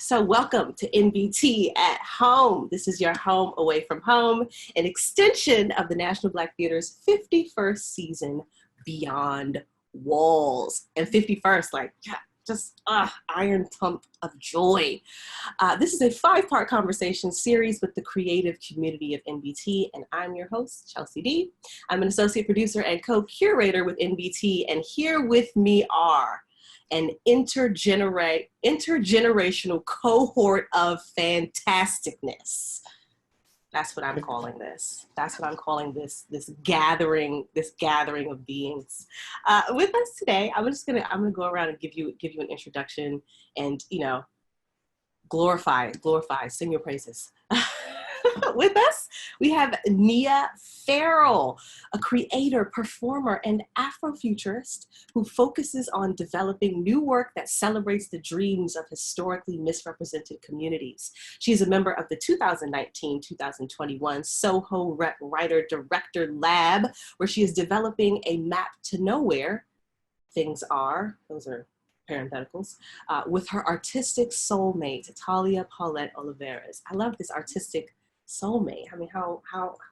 So welcome to NBT at Home. This is your home away from home, an extension of the National Black Theater's 51st season, Beyond Walls. And 51st, like, just iron pump of joy. This is a 5-part conversation series with the creative community of NBT, and I'm your host, ChelseaDee. I'm an associate producer and co-curator with NBT, and here with me are an intergenerational cohort of fantasticness. That's what I'm calling this. That's what I'm calling this gathering of beings. With us today, I'm gonna go around and give you an introduction and, you know, glorify, sing your praises. With us, we have Nia Farrell, a creator, performer, and Afrofuturist who focuses on developing new work that celebrates the dreams of historically misrepresented communities. She is a member of the 2019-2021 Soho Writer-Director Lab, where she is developing a map to nowhere. Things are, those are parentheticals, with her artistic soulmate, Talia Paulette Oliveras. I love this artistic soulmate. I mean, how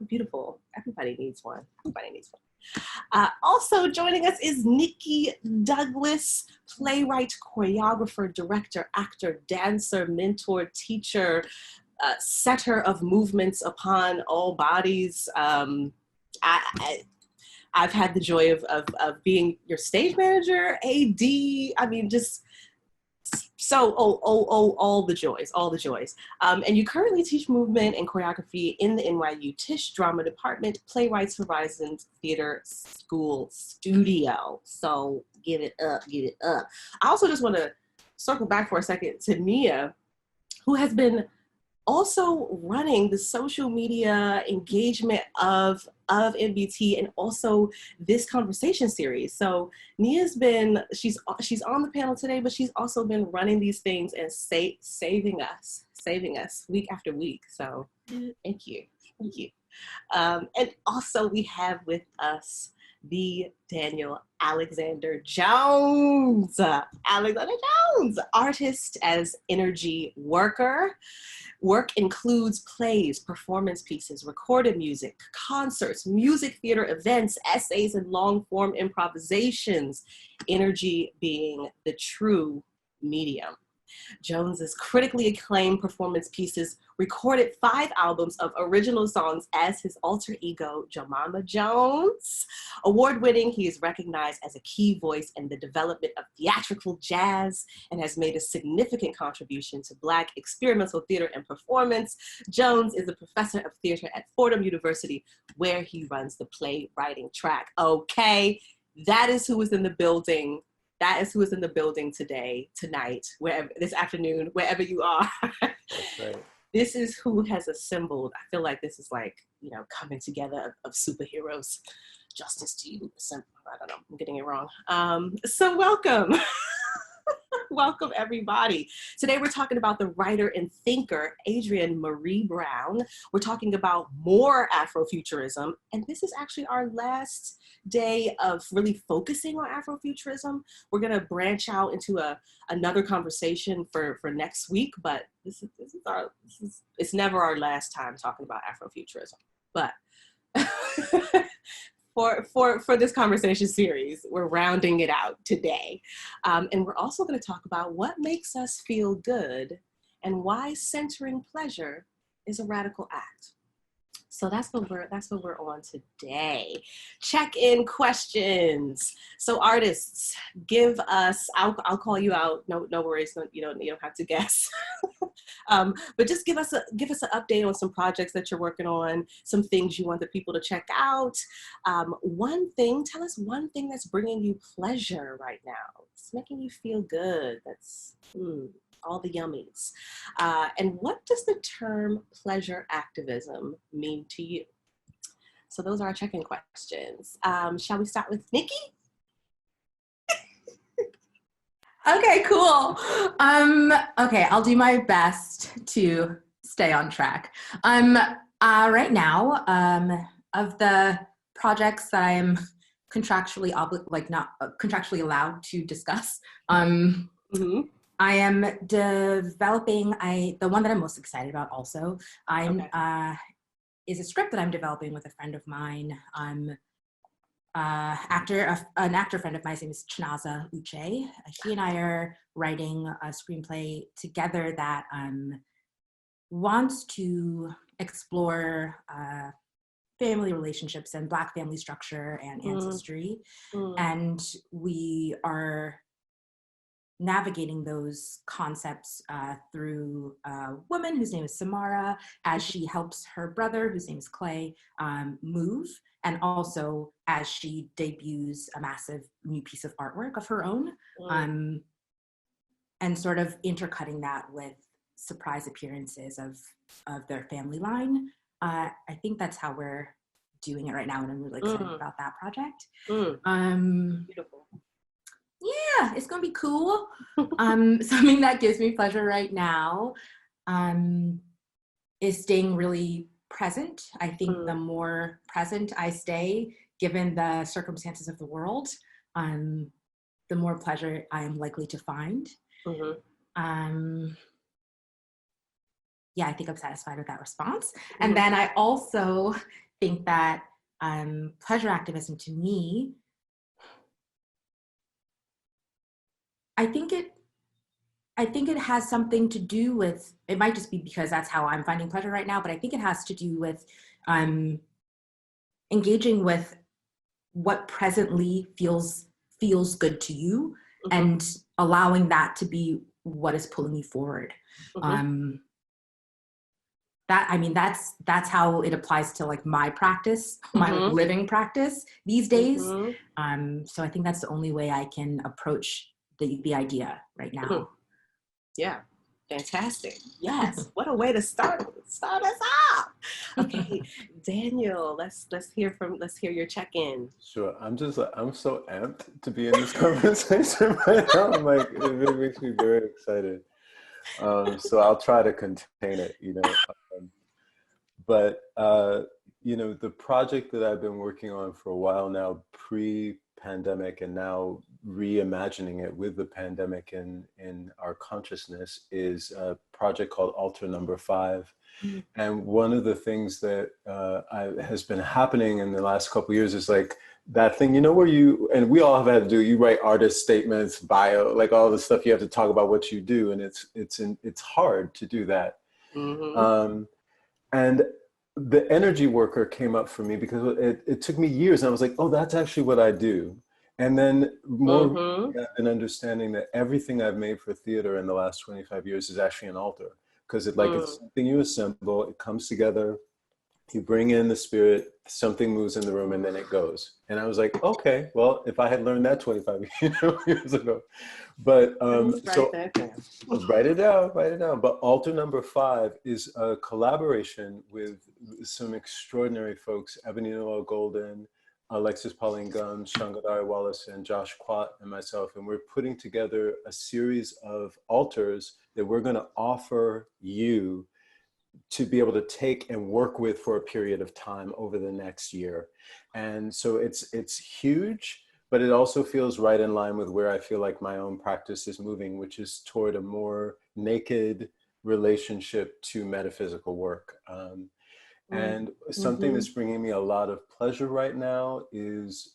beautiful. Everybody needs one. Also joining us is nicHi Douglas, playwright, choreographer, director, actor, dancer, mentor, teacher, setter of movements upon all bodies. I've had the joy of being your stage manager, AD. I mean, just so, all the joys. And you currently teach movement and choreography in the NYU Tisch Drama Department, Playwrights Horizons Theater School Studio. So give it up. I also just want to circle back for a second to Nia, who has been also running the social media engagement of NBT and also this conversation series. So Nia's been, she's on the panel today, but she's also been running these things and saving us week after week. So thank you. And also we have with us the Daniel Alexander Jones, artist as energy worker. Work includes plays, performance pieces, recorded music, concerts, music theater events, essays, and long-form improvisations, energy being the true medium. Jones's critically acclaimed performance pieces recorded 5 albums of original songs as his alter ego, Jemima Jones. Award-winning, he is recognized as a key voice in the development of theatrical jazz and has made a significant contribution to Black experimental theater and performance. Jones is a professor of theater at Fordham University, where he runs the playwriting track. Okay, that is who is in the building. That is who is in the building today, tonight, wherever, this afternoon, wherever you are. That's right. This is who has assembled. I feel like this is like, you know, coming together of superheroes. Justice to you. I don't know, I'm getting it wrong. So welcome. Welcome, everybody. Today we're talking about the writer and thinker, ADRIENNE Maree Brown. We're talking about more Afrofuturism, and this is actually our last day of really focusing on Afrofuturism. We're gonna branch out into another conversation for next week, but it's never our last time talking about Afrofuturism. But for this conversation series, we're rounding it out today. And we're also going to talk about what makes us feel good and why centering pleasure is a radical act. So that's what we're on today. Check-in questions. So artists, give us, I'll call you out. No worries. You don't have to guess. But just give us an update on some projects that you're working on, some things you want the people to check out. Tell us one thing that's bringing you pleasure right now. It's making you feel good. That's all the yummies. And what does the term pleasure activism mean to you? So those are our check-in questions. Shall we start with nicHi? Okay, cool. Okay, I'll do my best to stay on track. Right now, of the projects that I'm contractually not contractually allowed to discuss, I am developing, the one that I'm most excited about also, is a script that I'm developing with a friend of mine. An actor friend of mine, his name is Chinaza Uche. He and I are writing a screenplay together that wants to explore family relationships and Black family structure and ancestry. And we are navigating those concepts through a woman whose name is Samara, as she helps her brother, whose name is Clay, move, and also as she debuts a massive new piece of artwork of her own, and sort of intercutting that with surprise appearances of their family line. I think that's how we're doing it right now, and I'm really excited about that project. Beautiful. Yeah, it's gonna be cool. Something that gives me pleasure right now is staying really present. I think the more present I stay, given the circumstances of the world, the more pleasure I am likely to find. Yeah, I think I'm satisfied with that response. And then I also think that pleasure activism to me, I think it has something to do with, it might just be because that's how I'm finding pleasure right now, but I think it has to do with engaging with what presently feels good to you and allowing that to be what is pulling you forward. That's how it applies to like my practice, my living practice these days. So I think that's the only way I can approach the idea right now. Yeah, fantastic. Yes, what a way to start us off. Okay, Daniel, let's hear your check-in. Sure. I'm so amped to be in this conversation right now. I'm like, it really makes me very excited. So I'll try to contain it, but the project that I've been working on for a while now, pre-pandemic, and now reimagining it with the pandemic in our consciousness, is a project called Altar Number 5. And one of the things that has been happening in the last couple of years is like that thing, where and we all have had to do, you write artist statements, bio, like all the stuff you have to talk about what you do. And it's hard to do that. And the energy worker came up for me because it took me years, and I was like, oh, that's actually what I do. And then more an understanding that everything I've made for theater in the last 25 years is actually an altar, because it's something you assemble, it comes together, you bring in the spirit, something moves in the room, and then it goes. And I was like, okay, well, if I had learned that 25 years ago. But so write it down. But Altar Number 5 is a collaboration with some extraordinary folks, Ebony Noel Golden, Alexis Pauline Gumbs, Shangadari Wallace, and Josh Quat, and myself. And we're putting together a series of altars that we're going to offer you to be able to take and work with for a period of time over the next year. And so it's huge, but it also feels right in line with where I feel like my own practice is moving, which is toward a more naked relationship to metaphysical work. And something that's bringing me a lot of pleasure right now is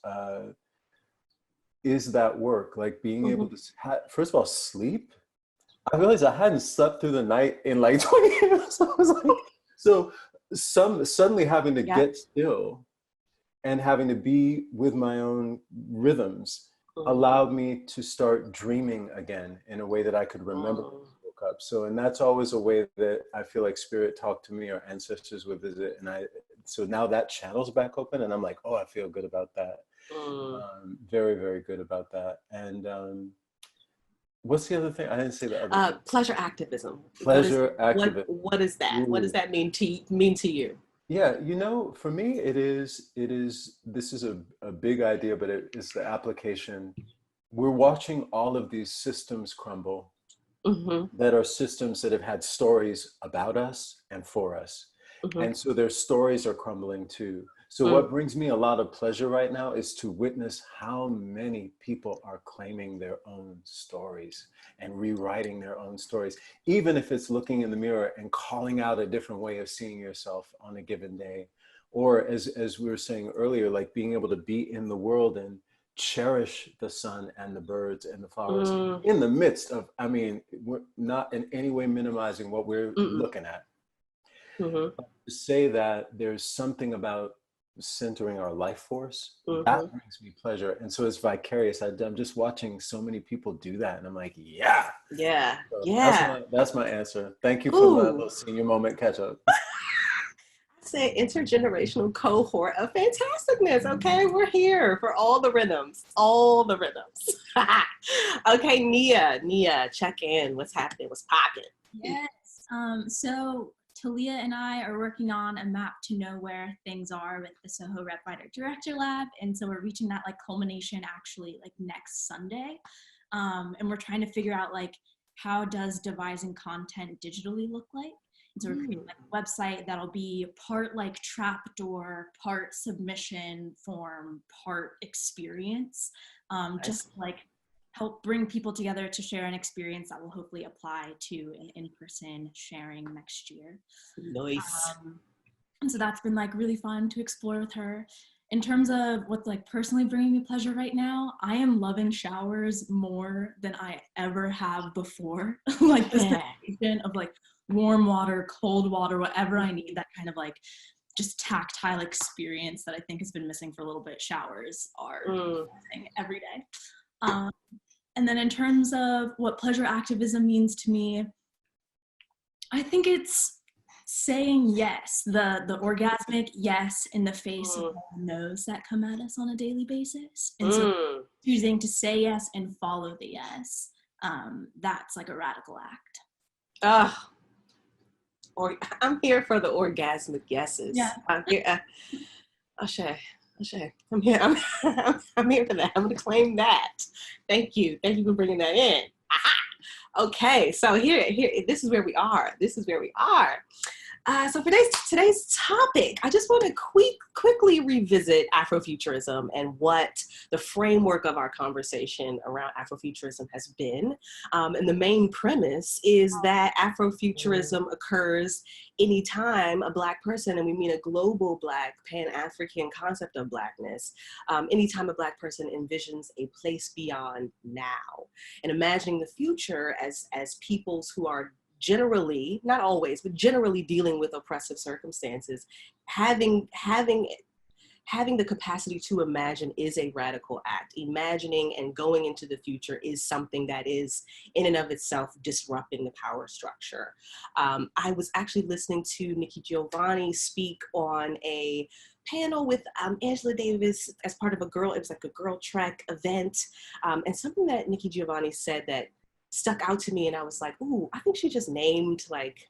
that work, like being able to, first of all, sleep. I realized I hadn't slept through the night in like 20 years. I was like, suddenly having to get still and having to be with my own rhythms allowed me to start dreaming again in a way that I could remember when I woke up. So, and that's always a way that I feel like spirit talked to me, or ancestors would visit. And so now that channel's back open, and I'm like, oh, I feel good about that. Very, very good about that. And what's the other thing? I didn't say the other thing. Pleasure activism. Activism. What is that? What does that mean to you? Yeah, for me, this is a big idea, but it is the application. We're watching all of these systems crumble that are systems that have had stories about us and for us. And so their stories are crumbling too. So what brings me a lot of pleasure right now is to witness how many people are claiming their own stories and rewriting their own stories, even if it's looking in the mirror and calling out a different way of seeing yourself on a given day. Or as we were saying earlier, like being able to be in the world and cherish the sun and the birds and the flowers in the midst of, I mean, we're not in any way minimizing what we're looking at. To say that there's something about centering our life force, that brings me pleasure. And so it's vicarious. I'm just watching so many people do that. And I'm like, yeah. Yeah. So Yeah. that's my answer. Thank you for the little senior moment catch up. Say intergenerational cohort of fantasticness. Okay, we're here for all the rhythms, Okay, Nia, check in. What's happening? What's popping? Yes. So Talia and I are working on a map to know where things are with the Soho Rep Writer Director Lab, and so we're reaching that like culmination actually like next Sunday, and we're trying to figure out like how does devising content digitally look like. So we're creating like a website that'll be part like trapdoor, part submission form, part experience, just like help bring people together to share an experience that will hopefully apply to an in-person sharing next year. Nice. And so that's been like really fun to explore with her. In terms of what's like personally bringing me pleasure right now, I am loving showers more than I ever have before. Like this sensation of like warm water, cold water, whatever I need, that kind of like just tactile experience that I think has been missing for a little bit. Showers are missing every day. And then in terms of what pleasure activism means to me, I think it's saying yes, the orgasmic yes in the face of the no's that come at us on a daily basis. And so choosing to say yes and follow the yes, that's like a radical act. Or I'm here for the orgasmic yeses. Yeah. I'm here. Ashe. I'm here. I'm here for that. I'm going to claim that. Thank you for bringing that in. Aha. Okay, so here. This is where we are. So for today's topic, I just want to quickly revisit Afrofuturism and what the framework of our conversation around Afrofuturism has been. And the main premise is that Afrofuturism occurs anytime a Black person, and we mean a global Black, Pan-African concept of Blackness, anytime a Black person envisions a place beyond now, and imagining the future as peoples who are generally, not always, but generally dealing with oppressive circumstances, having the capacity to imagine is a radical act. Imagining and going into the future is something that is in and of itself disrupting the power structure. I was actually listening to Nikki Giovanni speak on a panel with Angela Davis as part of it was like a Girl Trek event. And something that Nikki Giovanni said that stuck out to me, and I was like, ooh, I think she just named like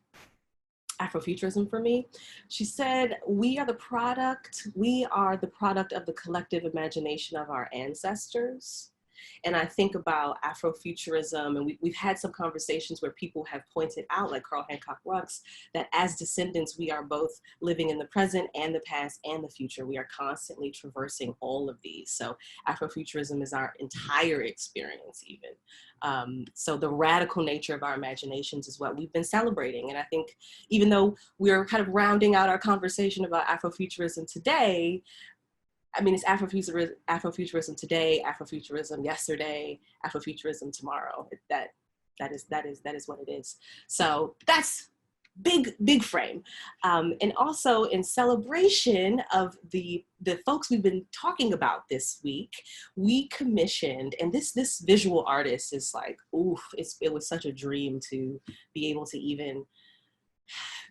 Afrofuturism for me. She said, we are the product of the collective imagination of our ancestors. And I think about Afrofuturism, and we've had some conversations where people have pointed out, like Carl Hancock Rux, that as descendants, we are both living in the present and the past and the future. We are constantly traversing all of these. So Afrofuturism is our entire experience even. So the radical nature of our imaginations is what we've been celebrating. And I think even though we're kind of rounding out our conversation about Afrofuturism today, I mean, it's Afrofuturism today, Afrofuturism yesterday, Afrofuturism tomorrow. That is what it is. So that's big frame. And also in celebration of the folks we've been talking about this week, we commissioned, and this visual artist is like, oof, it was such a dream to be able to even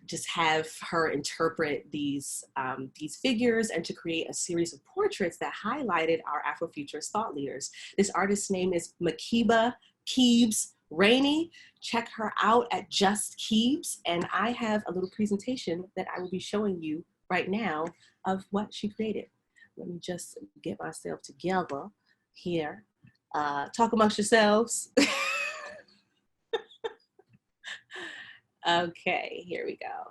just have her interpret these figures and to create a series of portraits that highlighted our Afrofuturist thought leaders. This artist's name is Makeba Keebs Rainey. Check her out at Just Keebs, and I have a little presentation that I will be showing you right now of what she created. Let me just get myself together here. Talk amongst yourselves. Okay, here we go.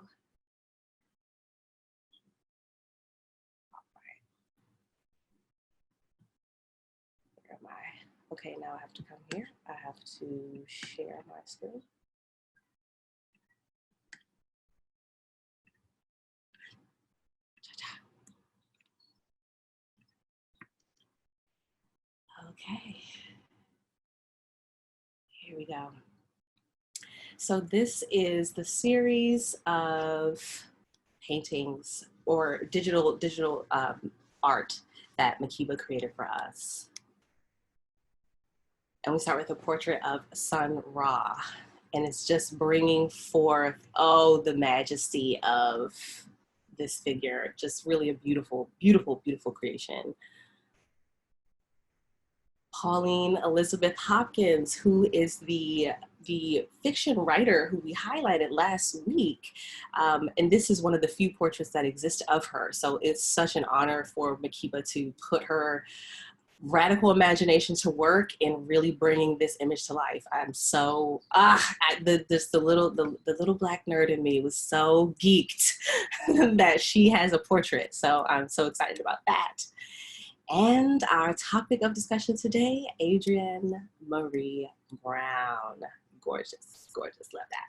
Okay, now I have to come here. I have to share my screen. Okay, here we go. So this is the series of paintings or digital art that Makiba created for us. And we start with a portrait of Sun Ra. And it's just bringing forth, oh, the majesty of this figure. Just really a beautiful, beautiful, beautiful creation. Pauline Elizabeth Hopkins, who is the fiction writer who we highlighted last week. And this is one of the few portraits that exist of her. So it's such an honor for Makiba to put her radical imagination to work in really bringing this image to life. I'm so, the little black nerd in me was so geeked that she has a portrait. So I'm so excited about that. And our topic of discussion today, Adrienne Maree Brown. Gorgeous, gorgeous, love that.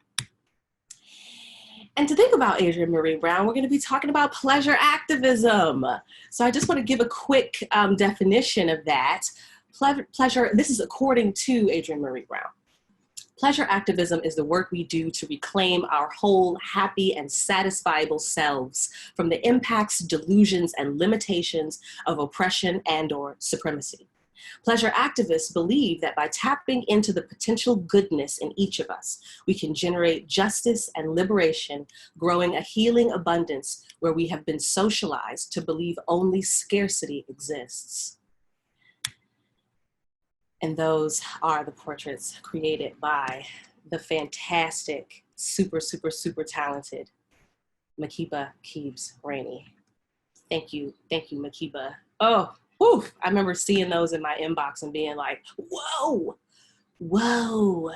And to think about Adrienne Maree Brown, we're going to be talking about pleasure activism. So I just want to give a quick definition of that. Pleasure, this is according to Adrienne Maree Brown. Pleasure activism is the work we do to reclaim our whole, happy, and satisfiable selves from the impacts, delusions, and limitations of oppression and/or supremacy. Pleasure activists believe that by tapping into the potential goodness in each of us, we can generate justice and liberation, growing a healing abundance where we have been socialized to believe only scarcity exists. And those are the portraits created by the fantastic, super, super, super talented Makiba Keeves-Rainey. Thank you, Makiba. Oh, whew, I remember seeing those in my inbox and being like, whoa,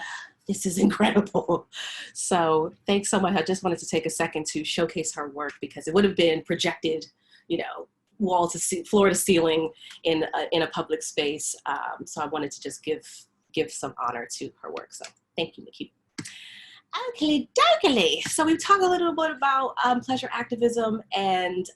this is incredible. So thanks so much. I just wanted to take a second to showcase her work because it would have been projected, you know, wall to floor to ceiling in a public space. So I wanted to just give some honor to her work. So thank you, Makiba. Okay, dokey. So we've talked a little bit about pleasure activism and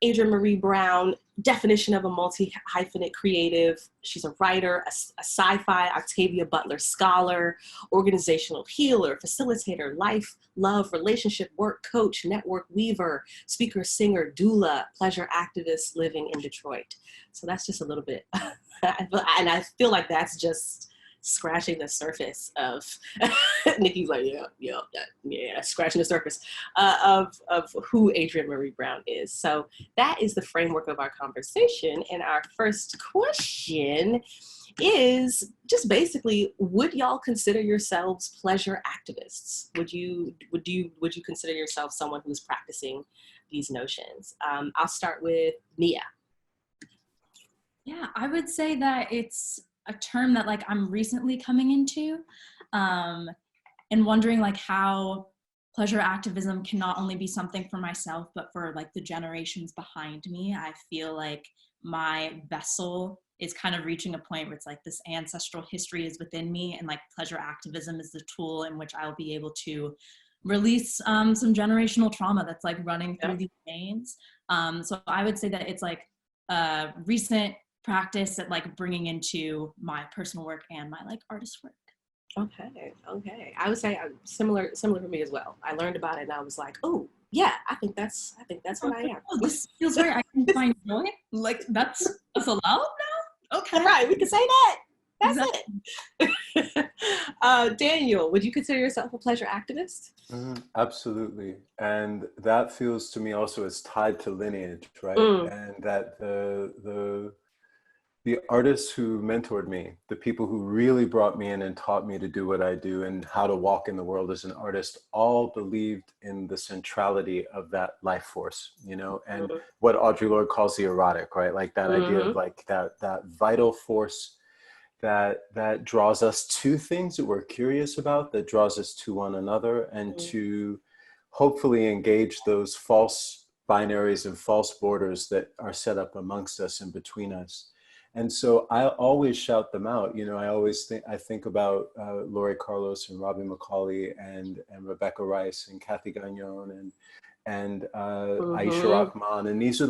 Adrienne Maree Brown, definition of a multi-hyphenate creative. She's a writer, a sci-fi Octavia Butler scholar, organizational healer, facilitator, life, love, relationship, work coach, network weaver, speaker, singer, doula, pleasure activist living in Detroit. So that's just a little bit, and I feel like that's just scratching the surface of, Nikki's like, yeah, scratching the surface of who Adrienne Maree Brown is. So that is the framework of our conversation. And our first question is just basically, would y'all consider yourselves pleasure activists? Would you consider yourself someone who's practicing these notions? I'll start with Nia. Yeah, I would say that it's a term that like I'm recently coming into and wondering like how pleasure activism can not only be something for myself, but for like the generations behind me. I feel like my vessel is kind of reaching a point where it's like this ancestral history is within me, and like pleasure activism is the tool in which I'll be able to release some generational trauma that's like running through these veins. So I would say that it's like a recent practice at like bringing into my personal work and my like artist work. Okay. I would say similar for me as well. I learned about it and I was like, oh yeah, I think that's what I am. Oh, this feels very, I can find joy. Like that's allowed now? Okay. Right, we can say that. That's exactly. it. Daniel, would you consider yourself a pleasure activist? Absolutely. And that feels to me also as tied to lineage, right? And that the artists who mentored me, the people who really brought me in and taught me to do what I do and how to walk in the world as an artist, all believed in the centrality of that life force, you know, and what Audre Lorde calls the erotic, right? Like that idea of like that vital force that draws us to things that we're curious about, that draws us to one another, and to hopefully engage those false binaries and false borders that are set up amongst us and between us. And so I always shout them out. You know, I think about Laurie Carlos and Robbie McCauley and Rebecca Rice and Kathy Gagnon and Aisha Rahman, and these are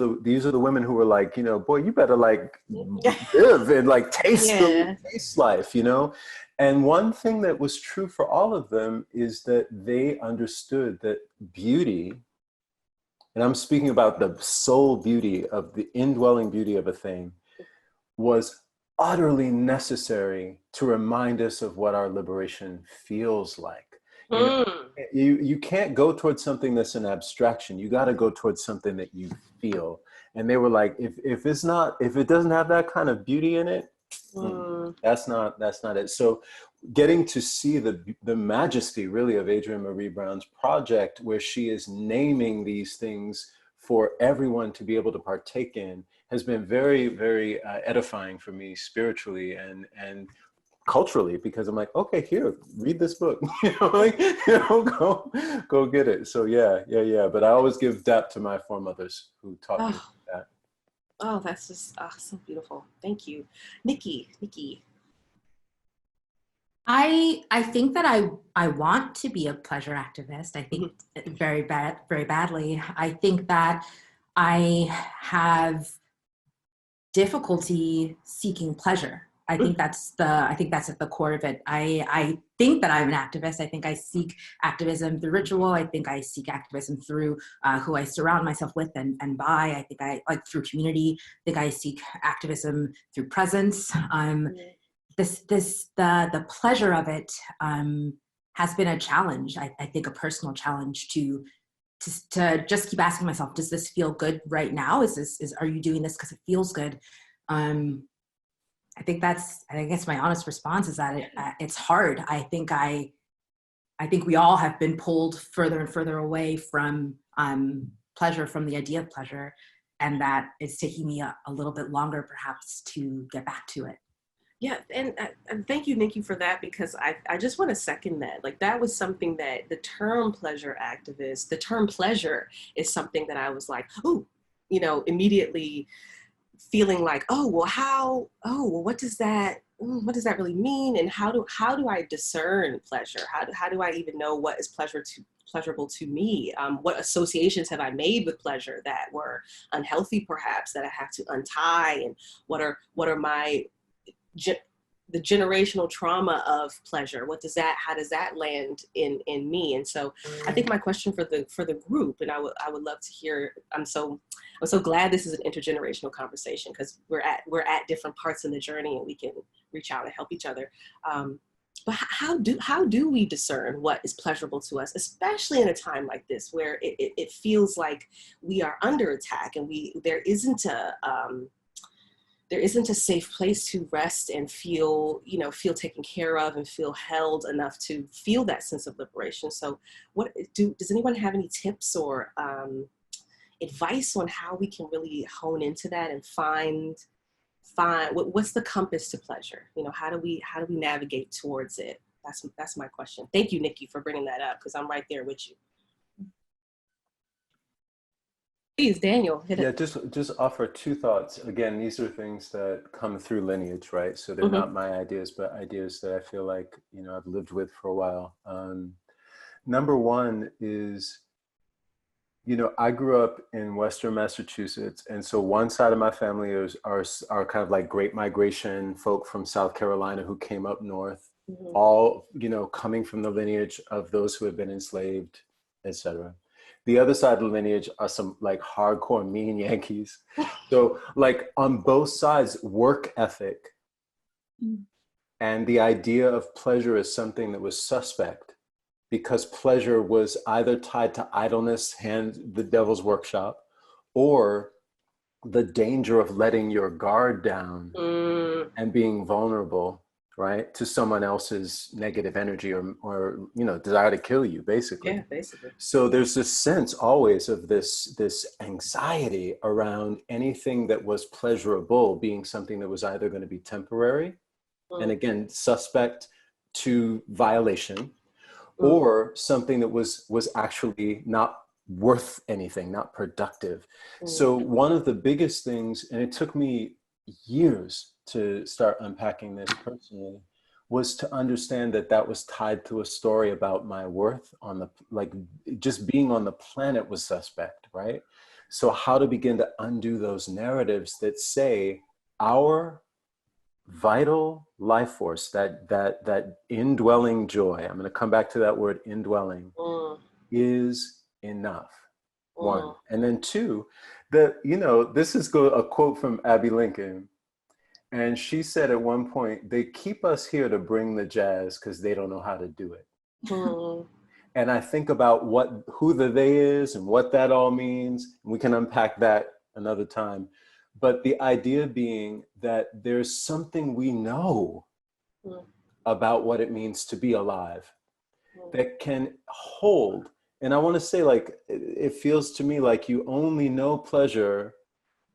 the women who were like, you know, boy, you better like live and like taste life, you know. And one thing that was true for all of them is that they understood that beauty, and I'm speaking about the soul beauty of the indwelling beauty of a thing, was utterly necessary to remind us of what our liberation feels like. You know, you can't go towards something that's an abstraction. You got to go towards something that you feel. And they were like, if it doesn't have that kind of beauty in it, that's not it. So getting to see the majesty really of Adrienne Maree Brown's project, where she is naming these things for everyone to be able to partake in, has been very, very edifying for me spiritually and culturally, because I'm like, okay, here, read this book, you know, like, you know, go get it. So yeah. But I always give dap to my foremothers who taught me that. Oh, that's just so beautiful. Thank you. nicHi. I think that I want to be a pleasure activist. I think very badly. I think that I have difficulty seeking pleasure. I think that's at the core of it. I think that I'm an activist. I think I seek activism through ritual. I think I seek activism through who I surround myself with and by. I think I like through community. I think I seek activism through presence. The pleasure of it has been a challenge. I think a personal challenge to just keep asking myself, does this feel good right now? Are you doing this because it feels good? I think that's my honest response, is that it's hard. I think we all have been pulled further and further away from pleasure, from the idea of pleasure, and that it's taking me a little bit longer perhaps to get back to it. Yeah, and thank you, nicHi, for that, because I just want to second that. Like, that was something that the term pleasure activist, the term pleasure is something that I was like, oh, you know, immediately feeling like, what does that really mean? And how do I discern pleasure? How do I even know what is pleasurable to me? What associations have I made with pleasure that were unhealthy, perhaps, that I have to untie? And what are my the generational trauma of pleasure? How does that land in me? And so I think my question for the group, and I would love to hear, I'm so glad this is an intergenerational conversation, because we're at different parts in the journey and we can reach out and help each other. But how do we discern what is pleasurable to us, especially in a time like this, where it feels like we are under attack and there isn't a safe place to rest and feel taken care of and feel held enough to feel that sense of liberation. So does anyone have any tips or advice on how we can really hone into that and find what's the compass to pleasure? You know, how do we navigate towards it? That's my question. Thank you, nicHi, for bringing that up, because I'm right there with you. Please, Daniel, hit it. Yeah, just offer two thoughts. Again, these are things that come through lineage, right? So they're not my ideas, but ideas that I feel like, you know, I've lived with for a while. Number one is, you know, I grew up in Western Massachusetts, and so one side of my family are kind of like Great Migration folk from South Carolina who came up north, all, you know, coming from the lineage of those who have been enslaved, etc. The other side of the lineage are some like hardcore mean Yankees. So like on both sides, work ethic and the idea of pleasure is something that was suspect, because pleasure was either tied to idleness, the devil's workshop, or the danger of letting your guard down and being vulnerable, right, to someone else's negative energy or you know, desire to kill you, basically. Yeah, basically. So there's this sense always of this anxiety around anything that was pleasurable being something that was either going to be temporary, and again, suspect to violation, or something that was actually not worth anything, not productive. So one of the biggest things, and it took me years to start unpacking this personally was to understand that that was tied to a story about my worth on the, like, just being on the planet was suspect, right? So how to begin to undo those narratives that say our vital life force, that indwelling joy, I'm going to come back to that word indwelling, is enough. One. And then two, this is a quote from Abby Lincoln. And she said at one point, they keep us here to bring the jazz because they don't know how to do it. And I think about who the they is and what that all means. We can unpack that another time. But the idea being that there's something we know about what it means to be alive that can hold. And I want to say, like, it feels to me like you only know pleasure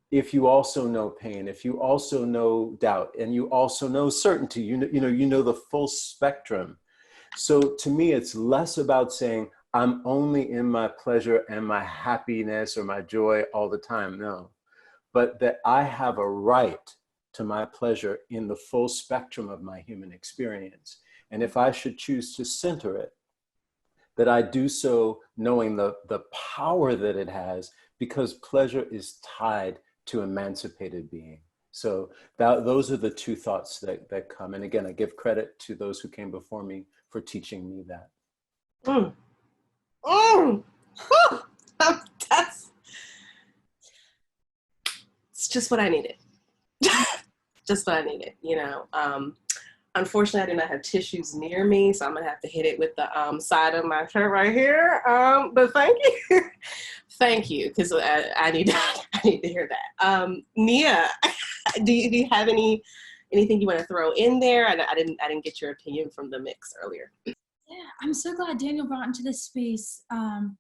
if you also know pain, if you also know doubt, and you also know certainty. You know the full spectrum. So to me, it's less about saying I'm only in my pleasure and my happiness or my joy all the time. No, but that I have a right to my pleasure in the full spectrum of my human experience. And if I should choose to center it, that I do so knowing the power that it has, because pleasure is tied to emancipated being. So those are the two thoughts that come. And again, I give credit to those who came before me for teaching me that. It's just what I needed. Just what I needed, Unfortunately, I do not have tissues near me, so I'm gonna have to hit it with the side of my shirt right here. But thank you, thank you, because I need to hear that. Nia, do you have anything you want to throw in there? I didn't get your opinion from the mix earlier. Yeah, I'm so glad Daniel brought into this space,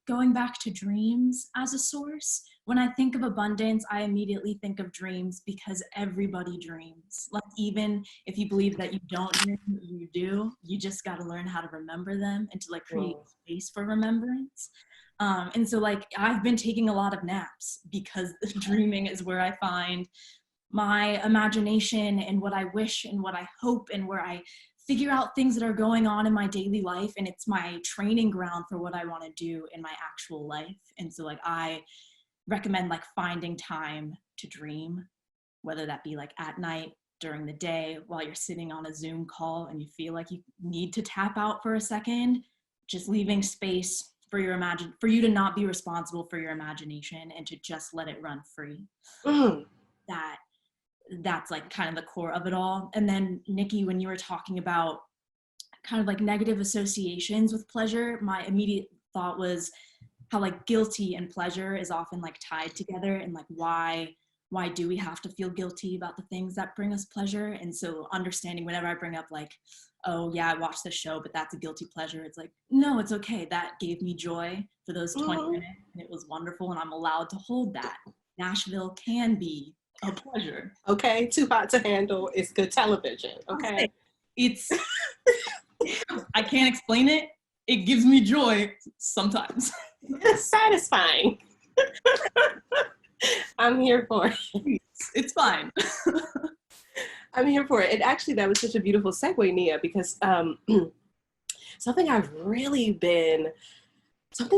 going back to dreams as a source. When I think of abundance, I immediately think of dreams because everybody dreams. Like, even if you believe that you don't dream, you do. You just got to learn how to remember them and to create space for remembrance. And so I've been taking a lot of naps because dreaming is where I find my imagination and what I wish and what I hope and where I figure out things that are going on in my daily life, and it's my training ground for what I want to do in my actual life. And so I recommend finding time to dream, whether that be at night, during the day, while you're sitting on a Zoom call and you feel like you need to tap out for a second, just leaving space for you to not be responsible for your imagination and to just let it run free. That's kind of the core of it all. And then nicHi, when you were talking about kind of negative associations with pleasure, my immediate thought was how guilty and pleasure is often tied together, and why do we have to feel guilty about the things that bring us pleasure? And so understanding whenever I bring up oh yeah, I watched the show, but that's a guilty pleasure, it's no, it's okay. That gave me joy for those 20 minutes and it was wonderful, and I'm allowed to hold that. Nashville can be a pleasure. Okay, Too Hot to Handle is good television. Okay. It's, I can't explain it. It gives me joy sometimes. It's satisfying. I'm here for it. It's fine. I'm here for it. And actually, that was such a beautiful segue, Nia, because something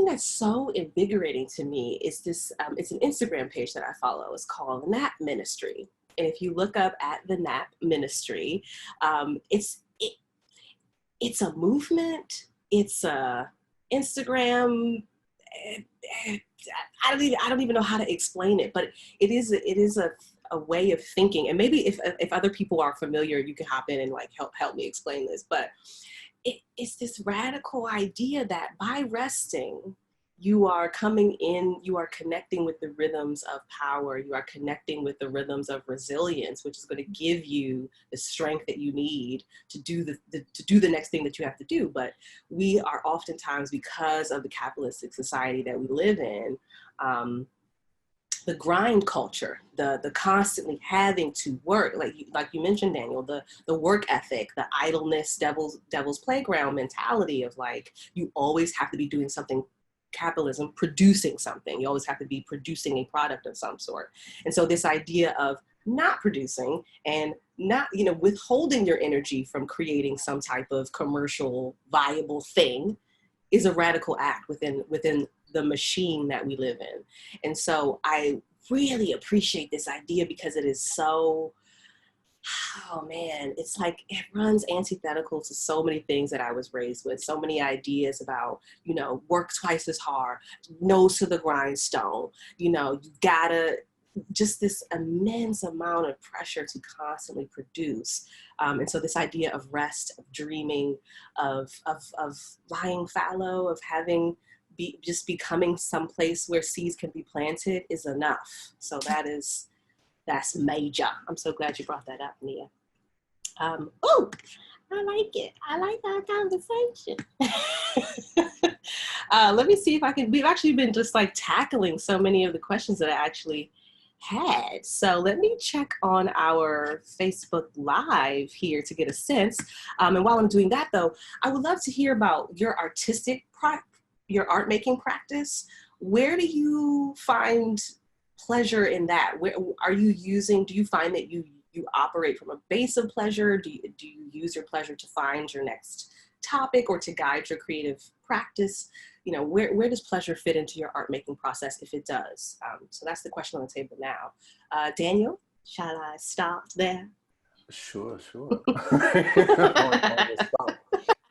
that's so invigorating to me is this, it's an Instagram page that I follow. It's called Nap Ministry. And if you look up at the Nap Ministry, it's a movement. It's a Instagram. I don't even know how to explain it, but it is a way of thinking. And maybe if other people are familiar, you can hop in and help me explain this. But it's this radical idea that by resting, you are coming in, you are connecting with the rhythms of power, you are connecting with the rhythms of resilience, which is going to give you the strength that you need to do the next thing that you have to do. But we are oftentimes, because of the capitalistic society that we live in, the grind culture, the constantly having to work, like you mentioned, Daniel, the work ethic, the idleness, devil's playground mentality of you always have to be doing something. Capitalism, producing something. You always have to be producing a product of some sort. And so this idea of not producing and not, you know, withholding your energy from creating some type of commercial viable thing is a radical act within the machine that we live in. And so I really appreciate this idea because it is so, oh man, it's like it runs antithetical to so many things that I was raised with, so many ideas about, you know, work twice as hard, nose to the grindstone, you know, you gotta, just this immense amount of pressure to constantly produce. And so this idea of rest, of dreaming, of lying fallow, of having, just becoming someplace where seeds can be planted is enough. So that's major. I'm so glad you brought that up, Nia. Oh, I like it. I like our conversation. Let me see if I can, we've actually been just like tackling so many of the questions that I actually had. So let me check on our Facebook Live here to get a sense. And while I'm doing that though, I would love to hear about your your art making practice. Where do you find pleasure in that? Where are you using, do you find that you operate from a base of pleasure? Do you use your pleasure to find your next topic or to guide your creative practice? You know, where does pleasure fit into your art making process, if it does? So that's the question on the table now. Daniel, shall I start there? Sure.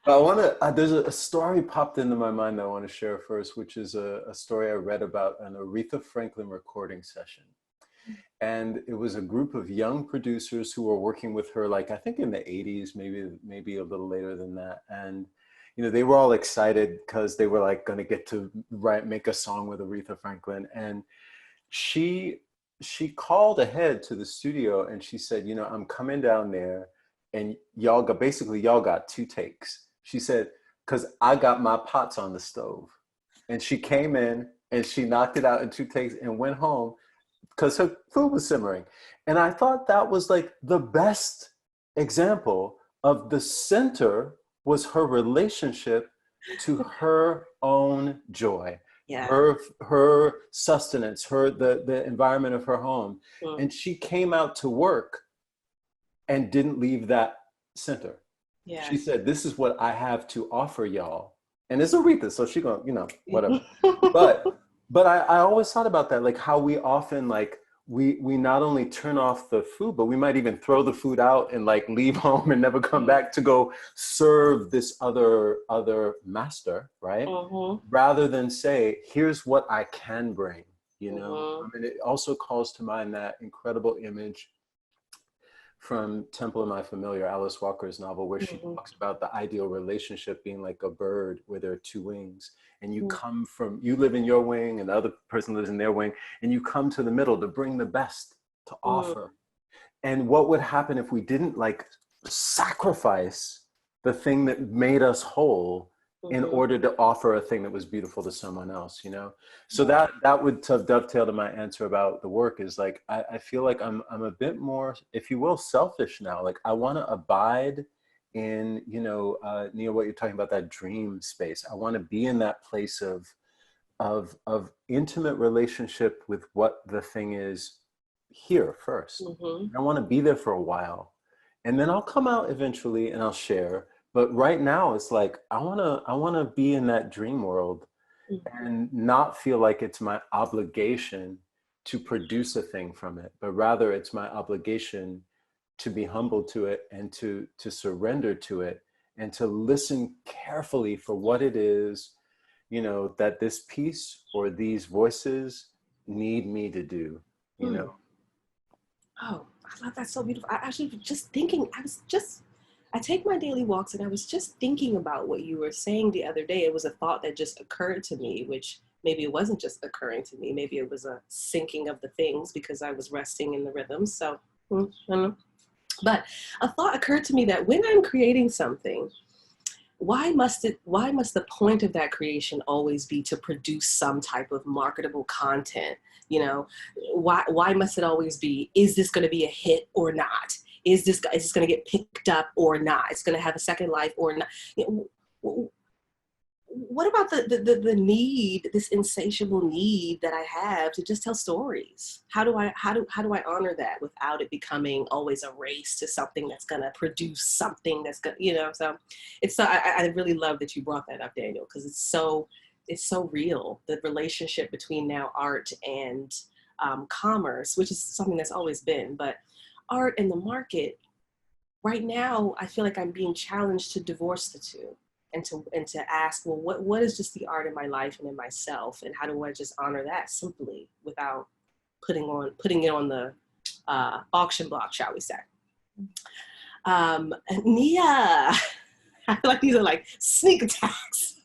I want to, there's a story popped into my mind that I want to share first, which is a story I read about an Aretha Franklin recording session. And it was a group of young producers who were working with her, like, I think in the 80s, maybe a little later than that. And, you know, they were all excited because they were like going to get to make a song with Aretha Franklin. And she called ahead to the studio and she said, you know, I'm coming down there and y'all got 2 takes. She said, because I got my pots on the stove. And she came in and she knocked it out in 2 takes and went home because her food was simmering. And I thought that was like the best example of the center was her relationship to her own joy, yeah. her sustenance, the environment of her home. And she came out to work and didn't leave that center. Yeah. She said, this is what I have to offer y'all. And it's Aretha, so she gonna, you know, whatever. But I always thought about that, like how we often like, we not only turn off the food, but we might even throw the food out and like leave home and never come back to go serve this other master, right? Rather than say, here's what I can bring, you know? I mean, it also calls to mind that incredible image from Temple of My Familiar, Alice Walker's novel, where she talks about the ideal relationship being like a bird where there are 2 wings. And you come from, you live in your wing and the other person lives in their wing, and you come to the middle to bring the best to offer. And what would happen if we didn't like sacrifice the thing that made us whole in order to offer a thing that was beautiful to someone else, you know? So that would dovetail to my answer about the work is like, I feel like I'm a bit more, if you will, selfish now. Like I want to abide in, you know, Nia, what you're talking about, that dream space. I want to be in that place of intimate relationship with what the thing is here first. I want to be there for a while, and then I'll come out eventually and I'll share. But right now it's like, I want to be in that dream world and not feel like it's my obligation to produce a thing from it, but rather it's my obligation to be humble to it and to surrender to it and to listen carefully for what it is, you know, that this piece or these voices need me to do, you know? Oh, I love that. So beautiful. I actually just thinking, I take my daily walks and I was just thinking about what you were saying the other day. It was a thought that just occurred to me, which maybe it wasn't just occurring to me. Maybe it was a syncing of the things because I was resting in the rhythm. So, I don't know. But a thought occurred to me that when I'm creating something, why must the point of that creation always be to produce some type of marketable content? You know, why must it always be, is this going to be a hit or not? Is this going to get picked up or not? It's going to have a second life or not? You know, what about the need, this insatiable need that I have to just tell stories? How do I honor that without it becoming always a race to something that's gonna produce something that's gonna, you know? So it's so I really love that you brought that up, Daniel, because it's so real, the relationship between now art and commerce, which is something that's always been, but art and the market. Right now, I feel like I'm being challenged to divorce the two. And to ask, well, what is just the art in my life and in myself, and how do I just honor that simply without putting it on the auction block, shall we say? Nia, I feel like these are like sneak attacks.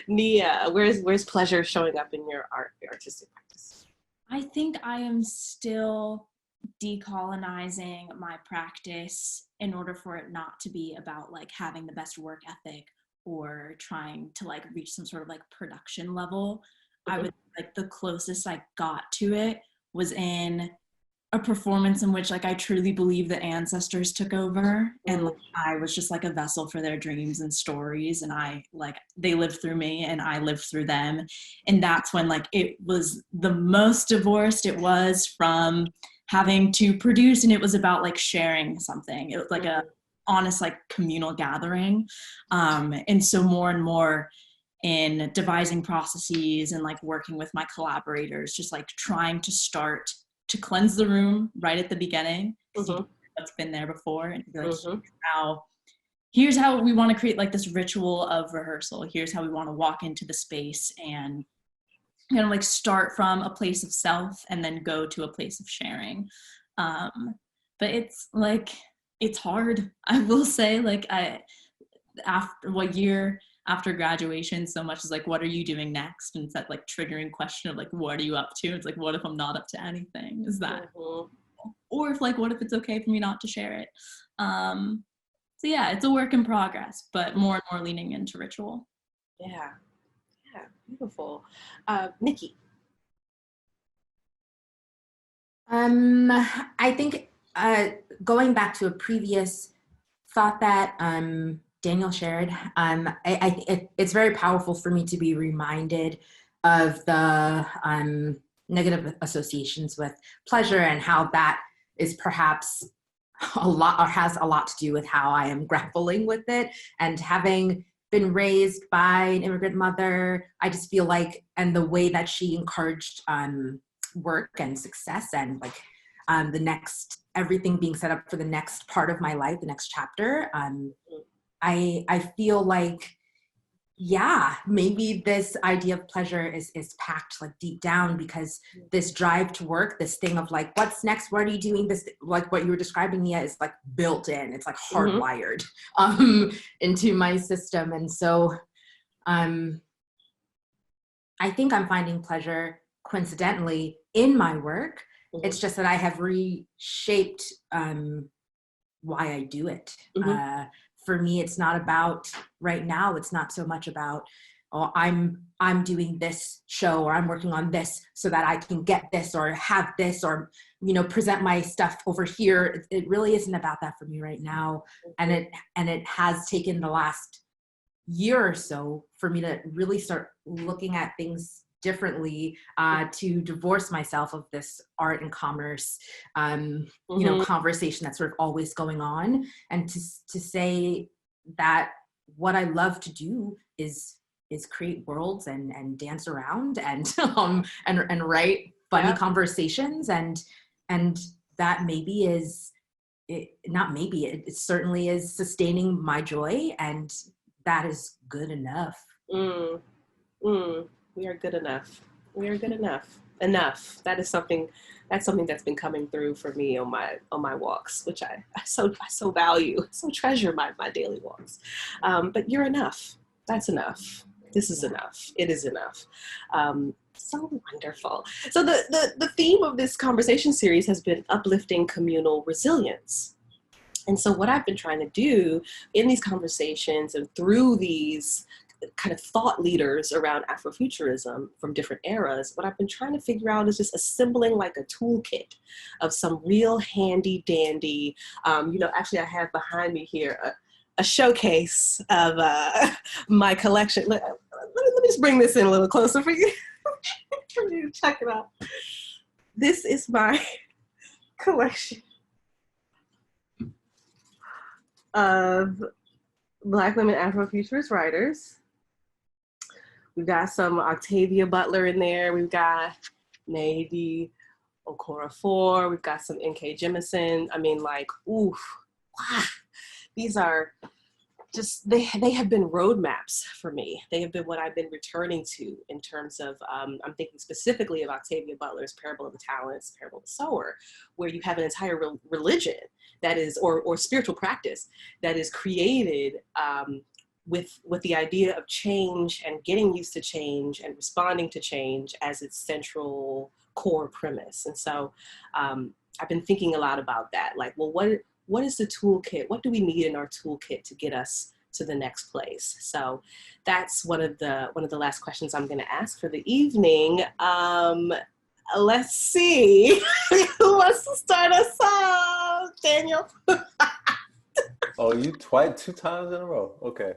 Nia, where's pleasure showing up in your artistic practice? I think I am still decolonizing my practice in order for it not to be about like having the best work ethic or trying to like reach some sort of like production level. I would like the closest I got to it was in a performance in which like I truly believe the ancestors took over and like, I was just like a vessel for their dreams and stories, and I like they lived through me and I lived through them. And that's when like it was the most divorced it was from having to produce, and it was about like sharing something. It was like a honest like communal gathering. And so more and more in devising processes and like working with my collaborators, just like trying to start to cleanse the room right at the beginning, that's been there before, and be like, here's how we want to create like this ritual of rehearsal. Here's how we want to walk into the space and kind of like start from a place of self and then go to a place of sharing. But it's like, it's hard. I will say, like, year after graduation, so much is like, what are you doing next? And it's that like triggering question of like, what are you up to? It's like, what if I'm not up to anything? Is that, or if like, what if it's okay for me not to share it? So yeah, it's a work in progress, but more and more leaning into ritual. Yeah, beautiful. nicHi. I think going back to a previous thought that Daniel shared, it's very powerful for me to be reminded of the negative associations with pleasure and how that is perhaps a lot, or has a lot to do with how I am grappling with it. And having been raised by an immigrant mother, I just feel like, and the way that she encouraged work and success and like everything being set up for the next part of my life, the next chapter, I feel like, yeah, maybe this idea of pleasure is packed like deep down, because this drive to work, this thing of like, what's next? What are you doing? This, like what you were describing, Nia, is like built in. It's like hardwired into my system. And so I think I'm finding pleasure coincidentally in my work. It's just that I have reshaped why I do it. For me, it's not about, right now, it's not so much about, oh, I'm doing this show, or I'm working on this so that I can get this or have this, or, you know, present my stuff over here. It really isn't about that for me right now. And it has taken the last year or so for me to really start looking at things differently, to divorce myself of this art and commerce, you know, conversation that's sort of always going on, and to say that what I love to do is create worlds and dance around and write funny conversations, and that maybe is it, not maybe it certainly is sustaining my joy, and that is good enough. We are good enough. We are good enough. Enough. That's something that's been coming through for me on my walks, which I so value, so treasure my daily walks. But you're enough. That's enough. This is enough. It is enough. So wonderful. So the theme of this conversation series has been uplifting communal resilience. And so what I've been trying to do in these conversations and through these kind of thought leaders around Afrofuturism from different eras, what I've been trying to figure out is just assembling like a toolkit of some real handy dandy, you know, actually I have behind me here a showcase of my collection. Let me just bring this in a little closer for you, for you to check it out. This is my collection of Black women Afrofuturist writers. We've got some Octavia Butler in there. We've got Nnedi Okorafor. We've got some N.K. Jemisin. I mean, like, oof, wow. These are just, they have been roadmaps for me. They have been what I've been returning to in terms of, I'm thinking specifically of Octavia Butler's Parable of the Talents, Parable of the Sower, where you have an entire religion that is, or spiritual practice that is created with the idea of change and getting used to change and responding to change as its central core premise. And so I've been thinking a lot about that. Like, well, what is the toolkit? What do we need in our toolkit to get us to the next place? So that's one of the last questions I'm going to ask for the evening. Let's see who wants to start us off. Daniel. Oh, you two times in a row. Okay.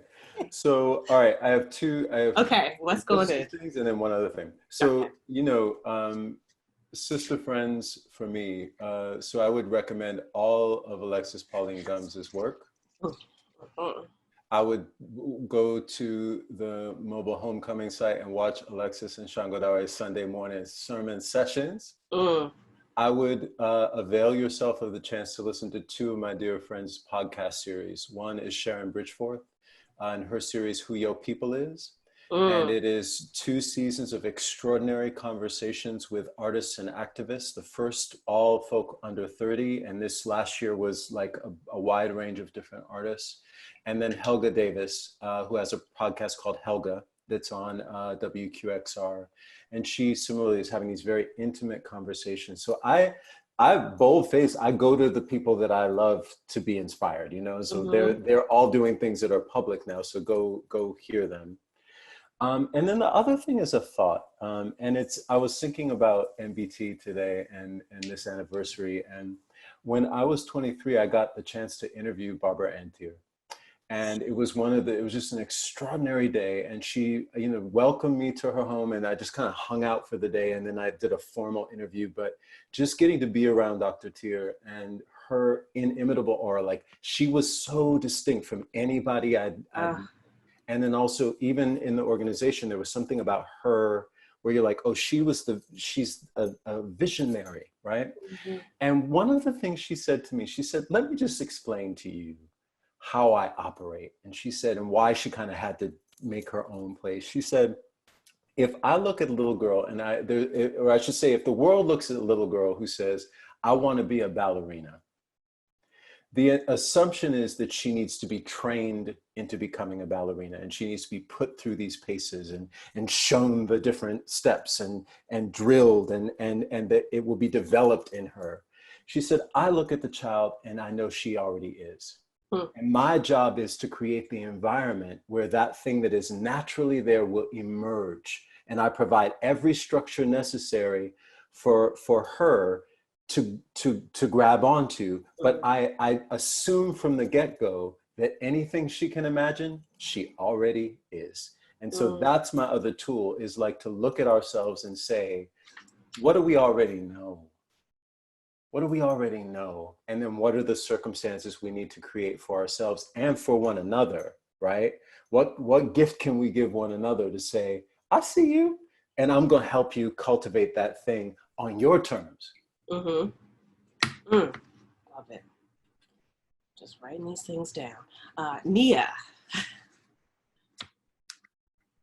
So, all right, I have okay, let's go ahead. Things and then one other thing. So, okay. You know, sister friends for me. So I would recommend all of Alexis Pauline Gumbs' work. I would go to the mobile homecoming site and watch Alexis and Shangodare's Sunday morning sermon sessions. I would avail yourself of the chance to listen to two of my dear friends' podcast series. One is Sharon Bridgeforth and her series, Who Your People Is. And it is 2 seasons of extraordinary conversations with artists and activists. The first, all folk under 30, and this last year was like a wide range of different artists. And then Helga Davis, who has a podcast called Helga that's on WQXR. And she similarly is having these very intimate conversations. So I bold-faced, I go to the people that I love to be inspired, you know? So they're all doing things that are public now, so go hear them. And then the other thing is a thought, and I was thinking about NBT today and this anniversary, and when I was 23, I got the chance to interview Barbara Antier. And it was it was just an extraordinary day, and she, you know, welcomed me to her home, and I just kind of hung out for the day, and then I did a formal interview. But just getting to be around Dr. Tier and her inimitable aura, like she was so distinct from anybody and then also even in the organization, there was something about her where you're like, oh, she's a visionary, right? And one of the things she said to me, she said, let me just explain to you how I operate. And she said, and why she kind of had to make her own place. She said, if I look at a little girl or I should say, if the world looks at a little girl who says, I want to be a ballerina, the assumption is that she needs to be trained into becoming a ballerina, and she needs to be put through these paces and shown the different steps and drilled and that it will be developed in her. She said, I look at the child and I know she already is. And my job is to create the environment where that thing that is naturally there will emerge. And I provide every structure necessary for her to grab onto, but I assume from the get-go that anything she can imagine, she already is. And so that's my other tool, is like to look at ourselves and say, what do we already know? What do we already know? And then what are the circumstances we need to create for ourselves and for one another, right? What gift can we give one another to say, I see you, and I'm gonna help you cultivate that thing on your terms. Love it. Just writing these things down. Nia.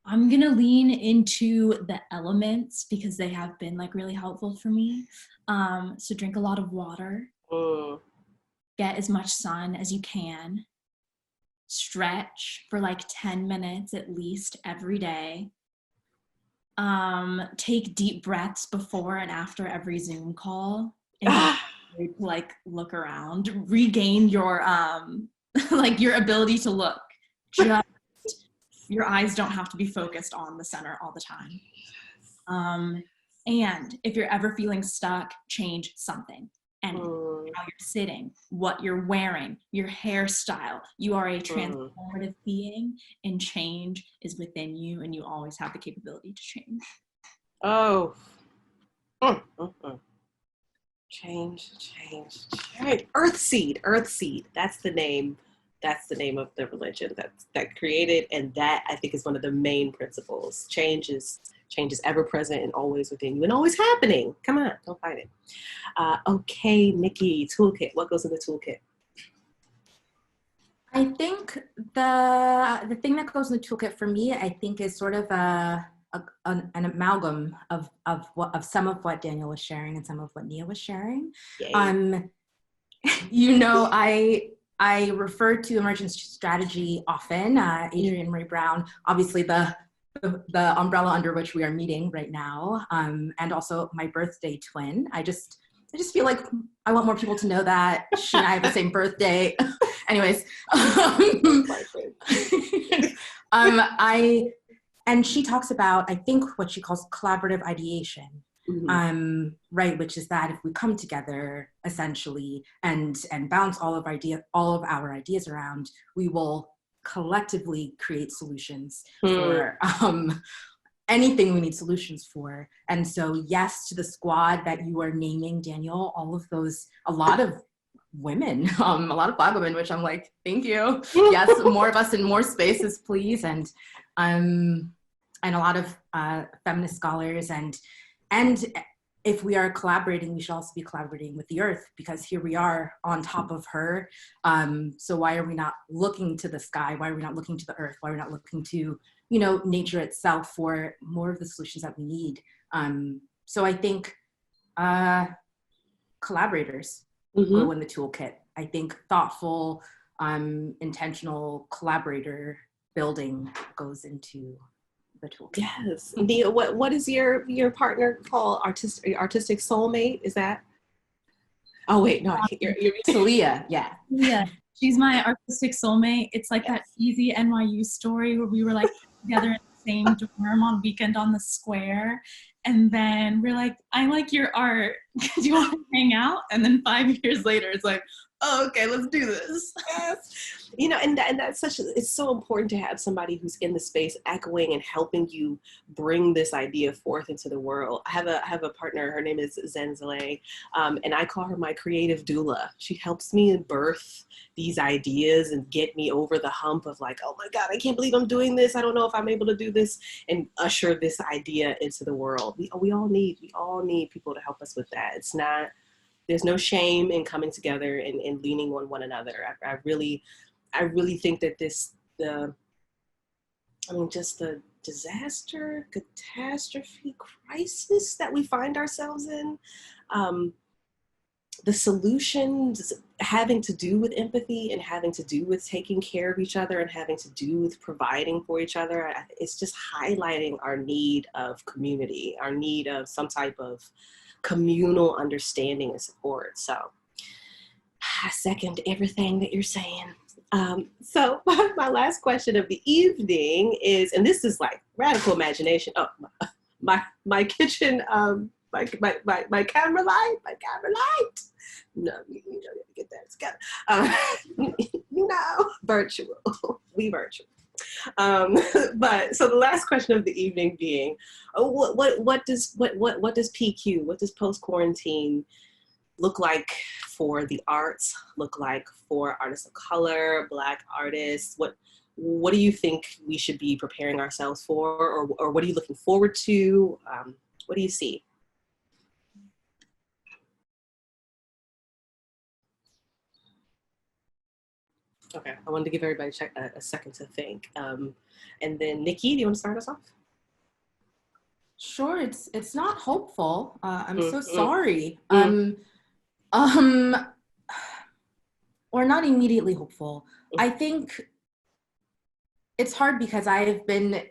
I'm gonna lean into the elements because they have been like really helpful for me. So drink a lot of water, get as much sun as you can, stretch for like 10 minutes at least every day. Take deep breaths before and after every Zoom call and to like look around, regain your like your ability to look. Just your eyes don't have to be focused on the center all the time. And if you're ever feeling stuck, change something. And how you're sitting, what you're wearing, your hairstyle. You are a transformative being, and change is within you, and you always have the capability to change. Oh. Change. Earthseed. That's the name. That's the name of the religion that created, and that I think is one of the main principles. Change is ever present and always within you and always happening. Come on, don't fight it. Okay, nicHi, toolkit. What goes in the toolkit? I think the thing that goes in the toolkit for me, I think, is sort of an amalgam of some of what Daniel was sharing and some of what Nia was sharing. Yay. You know, I refer to emergent strategy often. Adrienne Maree Brown, obviously the umbrella under which we are meeting right now, and also my birthday twin. I just feel like I want more people to know that she and I have the same birthday. Anyways, and she talks about, I think, what she calls collaborative ideation. Right, which is that if we come together essentially and bounce all of our ideas around, we will collectively create solutions for anything we need solutions for. And so, yes, to the squad that you are naming, Daniel, all of those, a lot of women, a lot of Black women, which I'm like, thank you. Yes, more of us in more spaces, please. And a lot of feminist scholars, and if we are collaborating, we should also be collaborating with the earth, because here we are on top of her. So why are we not looking to the sky? Why are we not looking to the earth? Why are we not looking to, you know, nature itself for more of the solutions that we need? So I think collaborators go in the toolkit. I think thoughtful, intentional collaborator building goes into the toolkit. Yes. Nia, what is your partner called? Artistic soulmate? Is that? Oh wait, no, you're Talia. Yeah. Yeah, she's my artistic soulmate. It's like that easy NYU story where we were like together in the same dorm on Weekend on the Square, and then we're like, I like your art. Do you want to hang out? And then 5 years later, it's like, oh, okay, let's do this. Yes. You know, and that's it's so important to have somebody who's in the space echoing and helping you bring this idea forth into the world. I have a partner, her name is Zenzele, and I call her my creative doula. She helps me birth these ideas and get me over the hump of like, oh my God, I can't believe I'm doing this. I don't know if I'm able to do this, and usher this idea into the world. We all need people to help us with that. It's not, there's no shame in coming together and leaning on one another. I really think that just the disaster, catastrophe, crisis that we find ourselves in, the solutions having to do with empathy and having to do with taking care of each other and having to do with providing for each other. It's just highlighting our need of community, our need of some type of communal understanding and support. So I second everything that you're saying. So my last question of the evening is, and this is like radical imagination. Oh, my kitchen, my camera light. No, you don't get that together. Virtual. We virtual. But so the last question of the evening being, what does PQ, what does post-quarantine look like for the arts, look like for artists of color, Black artists? What do you think we should be preparing ourselves for, or what are you looking forward to? What do you see? Okay, I wanted to give everybody a second to think. And then nicHi, do you want to start us off? Sure, it's not hopeful. I'm so sorry. Or not immediately hopeful. I think it's hard because I've been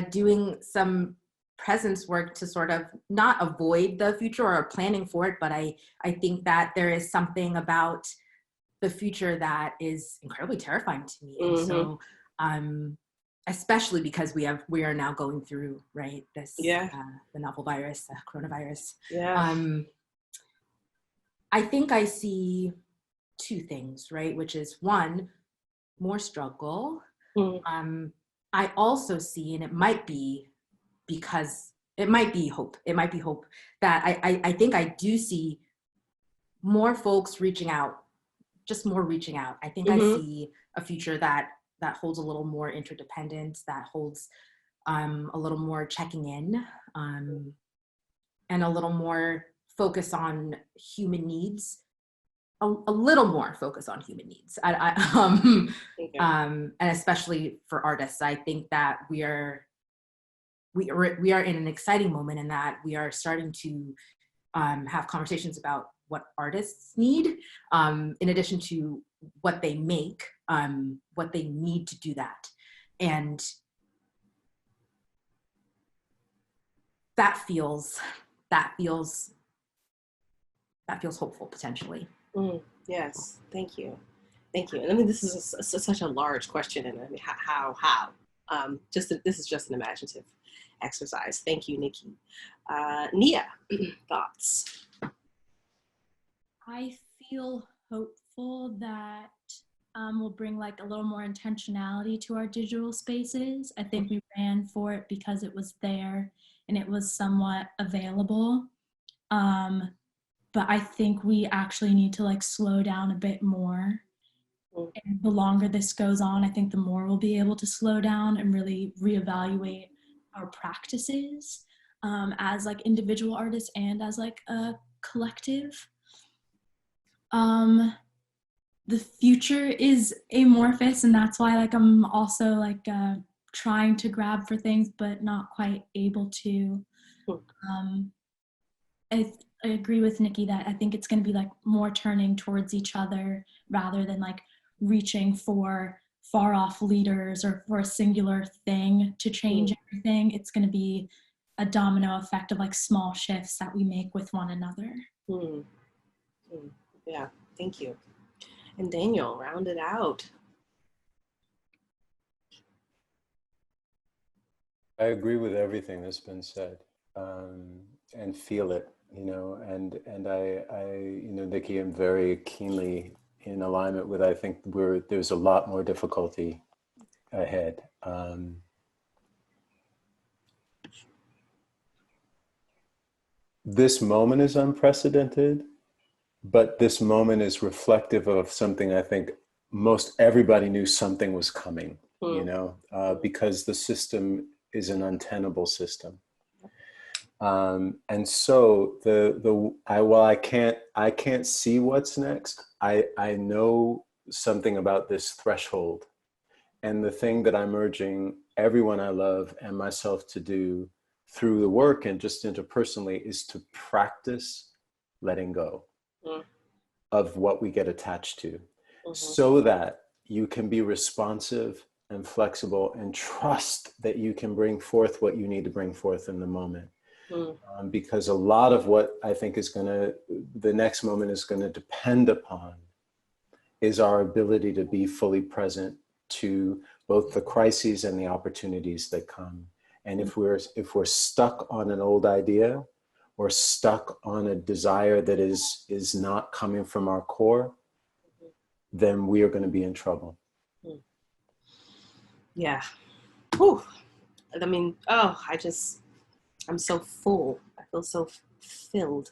doing some presence work to sort of not avoid the future or planning for it, but I think that there is something about the future that is incredibly terrifying to me. And so, especially because we are now going through, right, this, the novel virus, coronavirus. Yeah. I think I see two things, right? Which is one, more struggle. I also see, and it might be because it might be hope. It might be hope that I think I do see more folks reaching out, just more reaching out. I think I see a future that holds a little more interdependence, that holds a little more checking in, and a little more focus on human needs, a little more focus on human needs. And especially for artists, I think that we are in an exciting moment in that we are starting to have conversations about what artists need, in addition to what they make, what they need to do that. And that feels hopeful, potentially. Yes, thank you. Thank you. And I mean, this is such a large question, and I mean, how? This is just an imaginative exercise. Thank you, nicHi. Nia, thoughts? I feel hopeful that we'll bring like a little more intentionality to our digital spaces. I think we ran for it because it was there and it was somewhat available. But I think we actually need to like slow down a bit more. And the longer this goes on, I think the more we'll be able to slow down and really reevaluate our practices as like individual artists and as like a collective. The future is amorphous, and that's why like I'm also like trying to grab for things but not quite able to. I agree with nicHi that I think it's going to be like more turning towards each other rather than like reaching for far off leaders or for a singular thing to change everything. It's going to be a domino effect of like small shifts that we make with one another. Yeah, thank you. And Daniel, round it out. I agree with everything that's been said, and feel it, you know, and I you know, nicHi, I'm very keenly in alignment with, I think there's a lot more difficulty ahead. This moment is unprecedented, but this moment is reflective of something I think most everybody knew something was coming, you know, because the system is an untenable system. And so while I can't see what's next, I know something about this threshold, and the thing that I'm urging everyone I love and myself to do through the work and just interpersonally is to practice letting go of what we get attached to, so that you can be responsive and flexible and trust that you can bring forth what you need to bring forth in the moment. Because a lot of what I think the next moment is going to depend upon is our ability to be fully present to both the crises and the opportunities that come. And if we're stuck on an old idea or stuck on a desire that is not coming from our core, then we are going to be in trouble. Yeah. Whew. I mean, I'm so full. I feel so filled.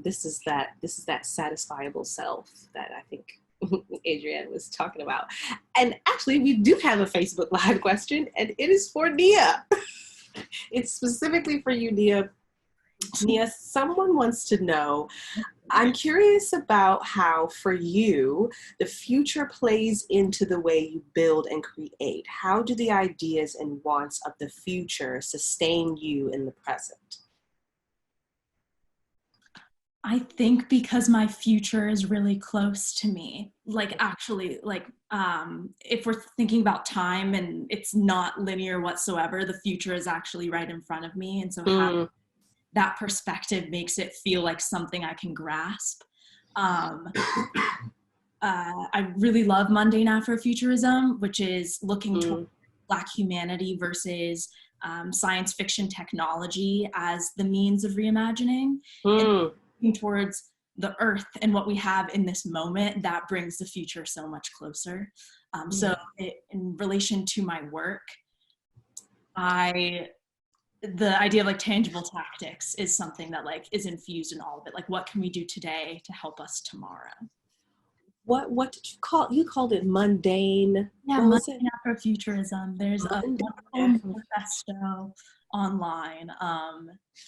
This is that satisfiable self that I think Adrienne was talking about. And actually, we do have a Facebook Live question, and it is for Nia. It's specifically for you, Nia. Nia, someone wants to know, I'm curious about how, for you, the future plays into the way you build and create. How do the ideas and wants of the future sustain you in the present? I think because my future is really close to me. Like actually, like if we're thinking about time and it's not linear whatsoever, the future is actually right in front of me. And so having that perspective makes it feel like something I can grasp. I really love mundane Afrofuturism, which is looking toward Black humanity versus science fiction technology as the means of reimagining. And looking towards the earth and what we have in this moment, that brings the future so much closer. So in relation to my work, the idea of like tangible tactics is something that like is infused in all of it. Like, what can we do today to help us tomorrow? What did you called it mundane? Yeah, what was mundane Afrofuturism. There's a manifesto online,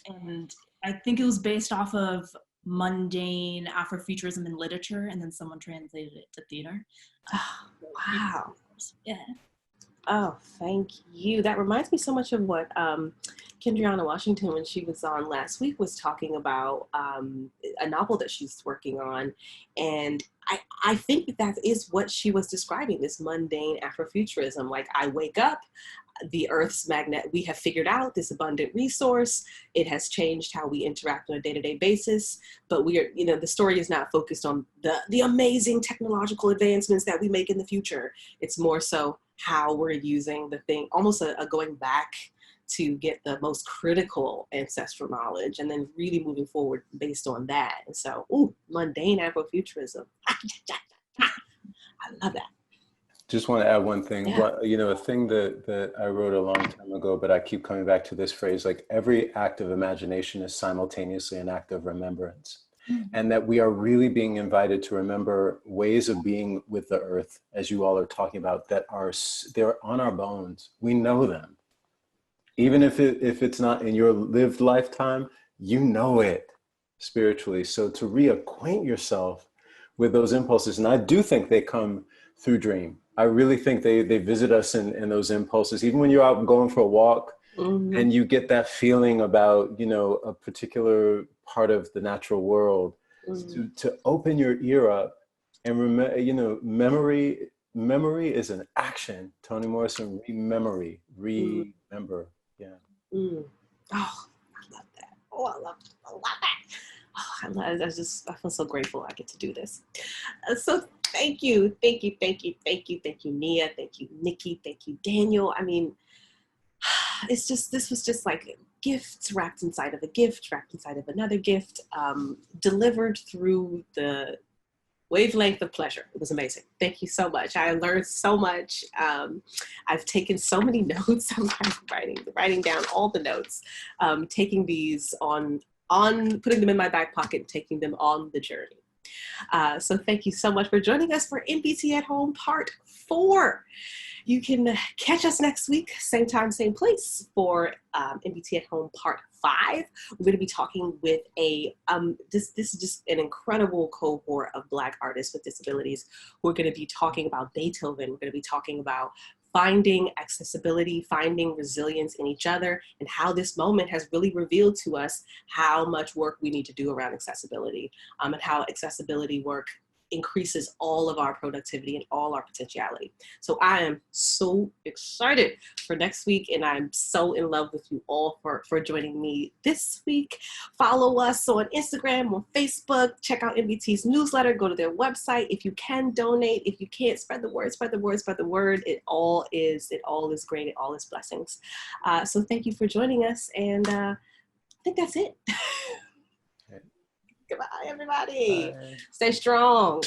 and I think it was based off of mundane Afrofuturism in literature, and then someone translated it to theater. Wow. Yeah. Oh, thank you. That reminds me so much of what Kendriana Washington, when she was on last week, was talking about a novel that she's working on. And I think that is what she was describing, this mundane Afrofuturism. Like, I wake up, the Earth's magnet, we have figured out this abundant resource. It has changed how we interact on a day-to-day basis, but we are, the story is not focused on the amazing technological advancements that we make in the future. It's more so how we're using the thing, almost a going back to get the most critical ancestral knowledge and then really moving forward based on that. And so, mundane Afrofuturism. I love that. Just want to add one thing. Yeah. A thing that I wrote a long time ago, but I keep coming back to this phrase, like every act of imagination is simultaneously an act of remembrance. And that we are really being invited to remember ways of being with the earth, as you all are talking about, that they're on our bones. We know them. Even if it's not in your lived lifetime, you know it spiritually. So to reacquaint yourself with those impulses, and I do think they come through dream. I really think they visit us in those impulses. Even when you're out going for a walk, and you get that feeling about, a particular part of the natural world, to open your ear up and remember, memory is an action. Toni Morrison, remember. Yeah. Oh, I love that. Oh, I love that. Oh, I feel so grateful I get to do this. So thank you, Nia. Thank you, nicHi. Thank you, Daniel. I mean, this was just like gifts wrapped inside of a gift, wrapped inside of another gift, delivered through the wavelength of pleasure. It was amazing. Thank you so much. I learned so much. I've taken so many notes. I'm writing down all the notes, taking these on putting them in my back pocket, taking them on the journey. So thank you so much for joining us for NBT at Home Part 4. You can catch us next week, same time, same place, for NBT at Home Part 5. We're going to be talking with this is just an incredible cohort of Black artists with disabilities. We're going to be talking about Beethoven. We're going to be talking about finding accessibility, finding resilience in each other, and how this moment has really revealed to us how much work we need to do around accessibility, and how accessibility work increases all of our productivity and all our potentiality. So I am so excited for next week, and I'm so in love with you all for joining me this week. Follow us on Instagram, on Facebook, check out NBT's newsletter, go to their website. If you can donate, if you can't, spread the word, spread the word, spread the word. It all is great, it all is blessings. So thank you for joining us, and I think that's it. Goodbye, everybody. Bye. Stay strong.